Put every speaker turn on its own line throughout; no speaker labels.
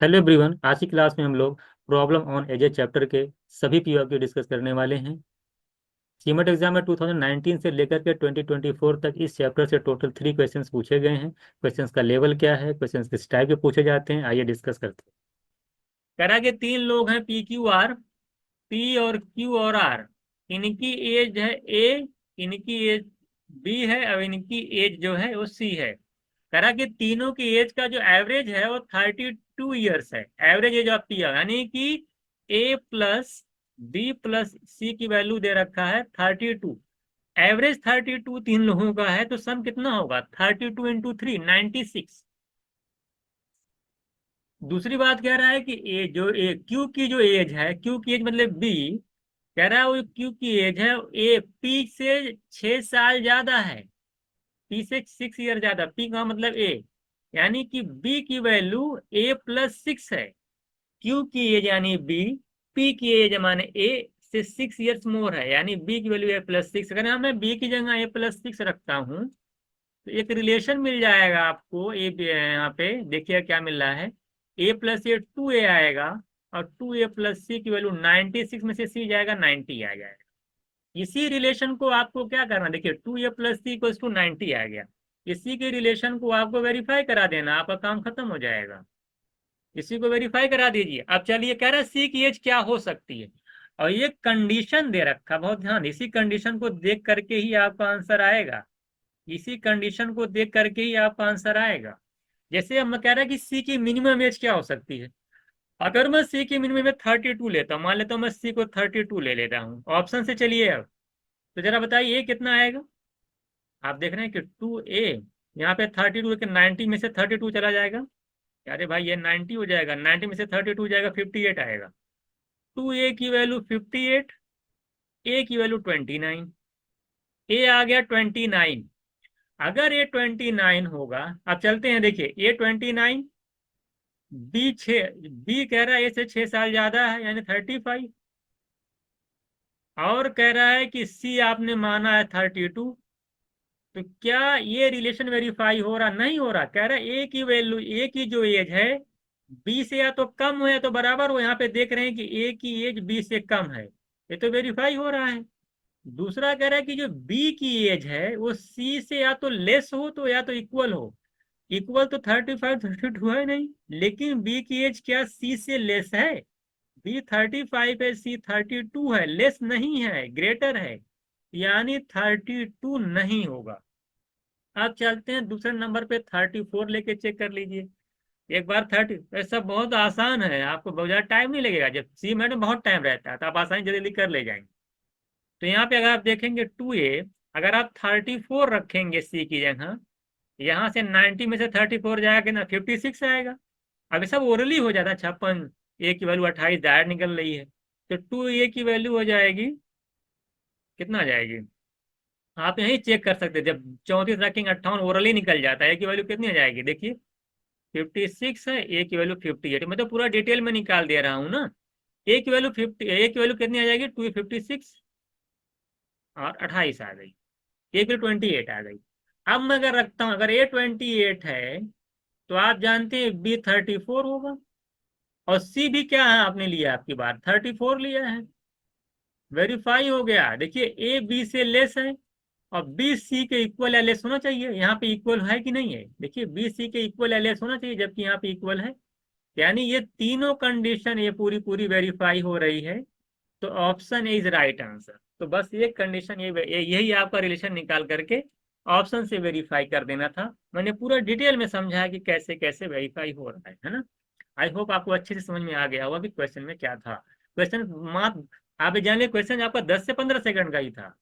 Hello everyone, आज की class में हम लोग प्रॉब्लम ऑन एजेस चैप्टर के सभी पीओक्यू डिस्कस करने वाले हैं। सीमेट एग्जाम में 2019 से लेकर के 2024 तक इस चैप्टर से टोटल 3 क्वेश्चंस पूछे गए हैं। क्वेश्चंस का लेवल क्या है, क्वेश्चंस किस टाइप के पूछे जाते हैं, आइए डिस्कस करते हैं। करा के 3 लोग हैं, पी क्यू आर। पी और क्यू और आर, इनकी एज है ए, इनकी एज बी है और इनकी एज जो है वो सी है। करा कि तीनों की एज का जो एवरेज है वो 32 ईयर्स है। एवरेज एज ऑफ पी यानी कि ए प्लस बी प्लस सी की वैल्यू दे रखा है 32। एवरेज 32 तीन लोगों का है, तो सम कितना होगा? 32 × 3 96। दूसरी बात कह रहा है कि ए जो ए क्यू की जो एज है, क्यू की एज मतलब बी, कह रहा है वो क्यू की एज है ए पी से 6 साल ज्यादा है। पी से 6 ईयर ज्यादा, पी का मतलब ए, यानी कि बी की वैल्यू A + 6 है। क्यू की एज यानी बी, पी की एज माने ए से 6 ईयर्स मोर है, यानी बी की वैल्यू A + 6। अगर मैं बी की जगह A + 6 रखता हूँ तो एक रिलेशन मिल जाएगा आपको। ए यहाँ पे देखिए क्या मिल रहा है, A + A 2A आएगा, और 2A + C की वैल्यू 96 में से सी जाएगा 90 आ जाएगा। इसी रिलेशन को आपको क्या करना, देखिए 2A + C = 90 आ गया। इसी के रिलेशन को आपको वेरीफाई करा देना, आपका काम खत्म हो जाएगा। इसी को वेरीफाई करा दीजिए। अब चलिए, कह रहा है सी की एज क्या हो सकती है, और ये कंडीशन दे रखा, बहुत ध्यान, इसी कंडीशन को देख करके ही आपका आंसर आएगा। इसी कंडीशन को देख करके ही आपका आंसर आएगा। जैसे अब मैं कह रहा है कि सी की मिनिमम एज क्या हो सकती है। अगर मैं सी की मिनिमम एज 32 लेता हूँ, मान लेता हूँ मैं सी को 32 ले लेता हूँ ऑप्शन से। चलिए अब तो जरा बताइए ये कितना आएगा। आप देख रहे हैं कि 2A, यहाँ पे 32 के 90 में से 32 चला जाएगा। अरे भाई ये 90 हो जाएगा, 90 में से 32 जाएगा, 58 आएगा। 2A की वैल्यू 58, ए की वैल्यू 29, ए आ गया 29। अगर ए 29 होगा, अब चलते हैं, देखिए A 29, बी कह रहा है ए से 6 साल ज्यादा है यानी 35, और कह रहा है कि सी आपने माना है 32। तो क्या ये रिलेशन वेरीफाई हो रहा? नहीं हो रहा। कह रहा है ए की वैल्यू, ए की जो एज है बी से या तो कम हो या तो बराबर हो। यहाँ पे देख रहे हैं कि ए की एज बी से कम है, ये तो वेरीफाई हो रहा है। दूसरा कह रहा है कि जो बी की एज है वो सी से या तो लेस हो तो या तो इक्वल हो। इक्वल तो 35 32 है नहीं, लेकिन बी की एज क्या सी से लेस है? बी 35 है, सी 32 है, लेस नहीं है, ग्रेटर है, यानी 32 नहीं होगा। अब चलते हैं दूसरे नंबर पे, 34 लेके चेक कर लीजिए एक बार। 30 ऐसा बहुत आसान है, आपको बहुत ज्यादा टाइम नहीं लगेगा। जब सी में बहुत टाइम रहता है तो आप आसानी जल्दी कर ले जाएंगे। तो यहाँ पे अगर आप देखेंगे 2A, अगर आप 34 रखेंगे सी की जगह, यहाँ से 90 में से 34 जाएगा कि ना 56 आएगा। अब ये सब ओरली हो जाता है, 56, ए की वैल्यू 28 दायर निकल रही है। तो 2A की वैल्यू हो जाएगी, कितना आ जाएगी? आप यही चेक कर सकते हैं, जब 34 रखेंगे 58 ओरली निकल जाता है, ए की वैल्यू कितनी आ जाएगी देखिए, 56 है, ए की वैल्यू 58। मैं तो पूरा डिटेल में निकाल दे रहा हूँ ना। ए की वैल्यू 50, ए की वैल्यू कितनी आ जाएगी? 256 और 28 आ गई, ए की 28 आ गई। अब मैं अगर रखता हूँ, अगर A 28 है तो आप जानते हैं B 34 होगा। और सी भी क्या है, आपने लिया, आपकी बार 34 लिया है, वेरीफाई हो गया। देखिए ए बी से लेस है, और बी सी के इक्वल या लेस होना चाहिए। यहाँ पे इक्वल है कि नहीं है? देखिए बी सी के इक्वल या लेस होना चाहिए, जबकि यहाँ पे इक्वल है। यानी ये तीनों कंडीशन ये पूरी पूरी वेरीफाई हो रही है, तो ऑप्शन इज राइट आंसर। तो बस ये कंडीशन, यही आपका रिलेशन निकाल करके ऑप्शन से वेरीफाई कर देना था। मैंने पूरा डिटेल में समझाया कि कैसे कैसे वेरीफाई हो रहा है ना। आई होप आपको अच्छे से समझ में आ गया होगा कि क्वेश्चन में क्या था। क्वेश्चन मात्र, आप ये जान लिया, क्वेश्चन आपका 10 से 15 सेकंड का ही था।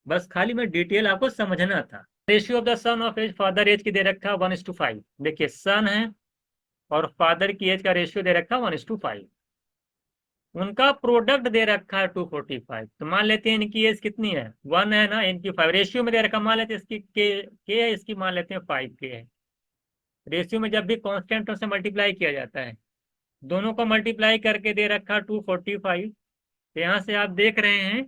बस खाली मैं डिटेल आपको समझना था। Ratio of the son of age father age की दे रखा 1:5। देखिए सन है और फादर की एज का रेशियो दे रखा 1:5। उनका प्रोडक्ट दे रखा है 245। तो मान लेते हैं इनकी एज कितनी है, 1 है ना, इनकी 5 रेशियो में दे रखा, मान लेते हैं इसकी के है, इसकी मान लेते हैं 5 के है। रेशियो में जब भी कांस्टेंटों से मल्टीप्लाई किया जाता है, दोनों को मल्टीप्लाई करके दे रखा 245। तो यहाँ से आप देख रहे हैं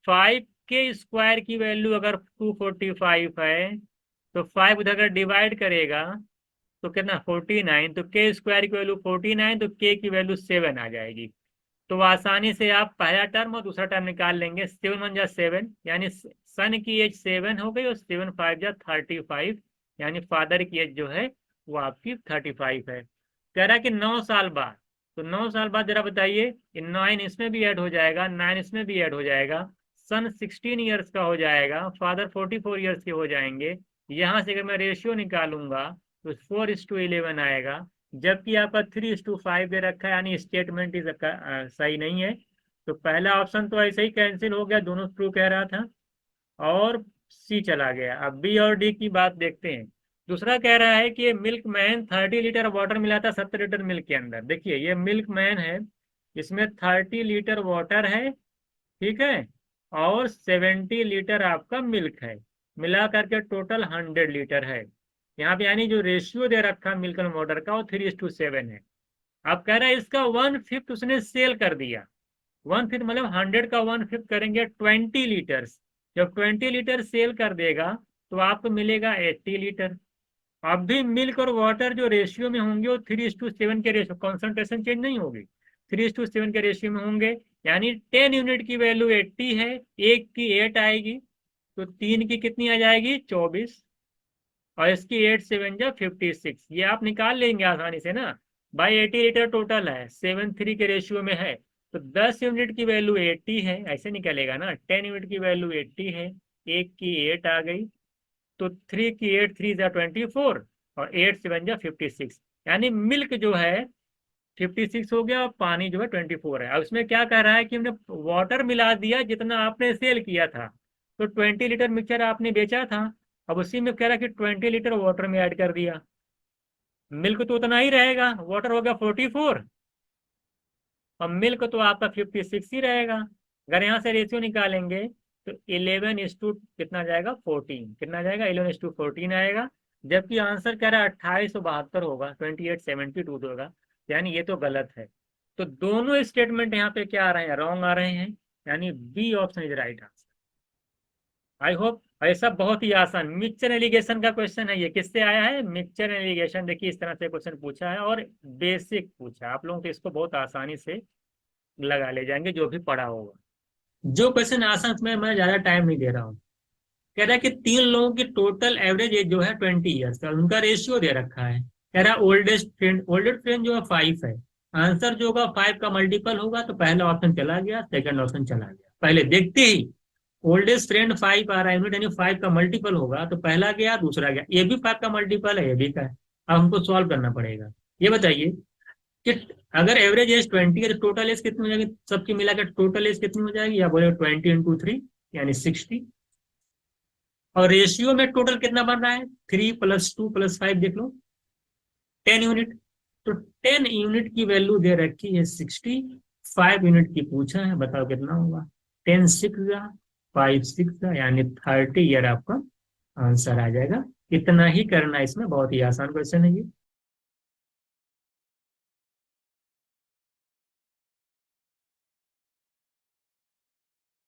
5 के स्क्वायर की वैल्यू अगर 245 है, तो 5 उधर अगर डिवाइड करेगा तो कितना 49, तो के स्क्वायर की वैल्यू 49, तो के की वैल्यू 7 आ जाएगी। तो आसानी से आप पहला टर्म और दूसरा टर्म निकाल लेंगे। 7 × 7 यानी सन की एज 7 हो गई, और 7 × 5 = 35, यानी फादर की एज जो है वो आपकी 35 है। कह रहा है कि 9 साल बाद, तो 9 साल बाद जरा बताइए, 9 इसमें भी ऐड हो जाएगा, 9 इसमें भी ऐड हो जाएगा, सन 16 ईयर्स का हो जाएगा, फादर 44 ईयर्स के हो जाएंगे। यहाँ से अगर मैं रेशियो निकालूंगा तो 4:11 आएगा, जबकि आपका 3:5 दे रखा है, यानी स्टेटमेंट इज सही नहीं है। तो पहला ऑप्शन तो ऐसे ही कैंसिल हो गया, दोनों ट्रू कह रहा था, और सी चला गया। अब बी और डी की बात देखते हैं। दूसरा कह रहा है कि मिल्क मैन 30 लीटर वाटर मिला था 70 लीटर मिल्क के अंदर। देखिए ये मिल्क मैन है, इसमें 30 लीटर वाटर है, ठीक है, और 70 लीटर आपका मिल्क है, मिला करके टोटल 100 लीटर है। यहाँ पे यानी जो रेशियो दे रखा मिल्क एंड वाटर का वो 3:7 है। अब कह रहा है इसका 1/5 उसने सेल कर दिया। 1/5 मतलब 100 का 1/5 करेंगे 20 लीटर्स। जब 20 लीटर सेल कर देगा तो आपको मिलेगा 80 लीटर। अब भी मिल्क और वाटर जो रेशियो में होंगे वो 3:7 के रेशियो, कॉन्सेंट्रेशन चेंज नहीं होगी, 3:7 के रेशियो में होंगे। यानी 10 यूनिट की वैल्यू 80 है, एक की 8 आएगी, तो 3 की कितनी आ जाएगी 24, और इसकी 8×7 = 56। ये आप निकाल लेंगे आसानी से ना भाई। 80 लीटर टोटल है, 7:3 के रेशियो में है, तो 10 यूनिट की वैल्यू 80 है, ऐसे निकलेगा ना। 10 यूनिट की वैल्यू 80 है, एक की 8 आ गई, तो 3 की 8, 3 × 24, और 8×7 = 56। यानी मिल्क जो है 56 हो गया, और पानी जो है 24 है। अब इसमें क्या कह रहा है कि हमने वाटर मिला दिया जितना आपने सेल किया था, तो 20 लीटर मिक्सचर आपने बेचा था, अब उसी में कह रहा है कि 20 लीटर वाटर में ऐड कर दिया। मिल्क तो उतना ही रहेगा, वाटर हो गया 44, और मिल्क तो आपका 56 ही रहेगा। अगर यहाँ से रेशियो निकालेंगे तो 11 कितना जाएगा 14, कितना जाएगा 11:14 आएगा। जबकि आंसर कह रहा है 2872 होगा, 2872 होगा, यानी ये तो गलत है। तो दोनों स्टेटमेंट यहाँ पे क्या आ रहे हैं, रॉन्ग आ रहे हैं, यानी B option is right answer. I hope. ऐसा बहुत ही आसान मिक्सचर एलिगेशन का क्वेश्चन है, ये किससे आया है, मिक्सचर एलिगेशन। देखिए इस तरह से क्वेश्चन पूछा है, और बेसिक पूछा है, आप लोगों को इसको बहुत आसानी से लगा ले जाएंगे जो भी पढ़ा होगा। जो क्वेश्चन आसान, में मैं ज्यादा टाइम नहीं दे रहा हूँ। कह रहा है कि 3 लोगों की टोटल एवरेज एज जो है 20 ईयर्स का, उनका रेशियो दे रखा है। कह रहा है ओल्डेस्ट फ्रेंड जो है 5 है। आंसर जो होगा 5 का मल्टीपल होगा, तो पहला ऑप्शन चला गया, सेकंड ऑप्शन चला गया। पहले देखते ही ओल्डेस्ट फ्रेंड 5 आ रहा है, यूनिट यानी 5 का मल्टीपल होगा, तो पहला गया दूसरा गया, ये भी 5 का मल्टीपल है, ये भी का है। अब हमको सॉल्व करना पड़ेगा। ये बताइए कि अगर एवरेज एज 20 है तो टोटल एज कितनी हो जाएगी, सबकी मिलाकर टोटल एज कितनी हो जाएगी, या बोले 20 × 3 यानी 60। और रेशियो में टोटल कितना बन रहा है, 3 + 2 + 5, देख लो 10 यूनिट। तो 10 यूनिट की वैल्यू दे रखी है 60, 5 यूनिट की पूछा है, बताओ कितना होगा। 10 6 5 6 यानी 30 ईयर आपका आंसर आ जाएगा। इतना ही करना, इसमें बहुत ही आसान क्वेश्चन है ये।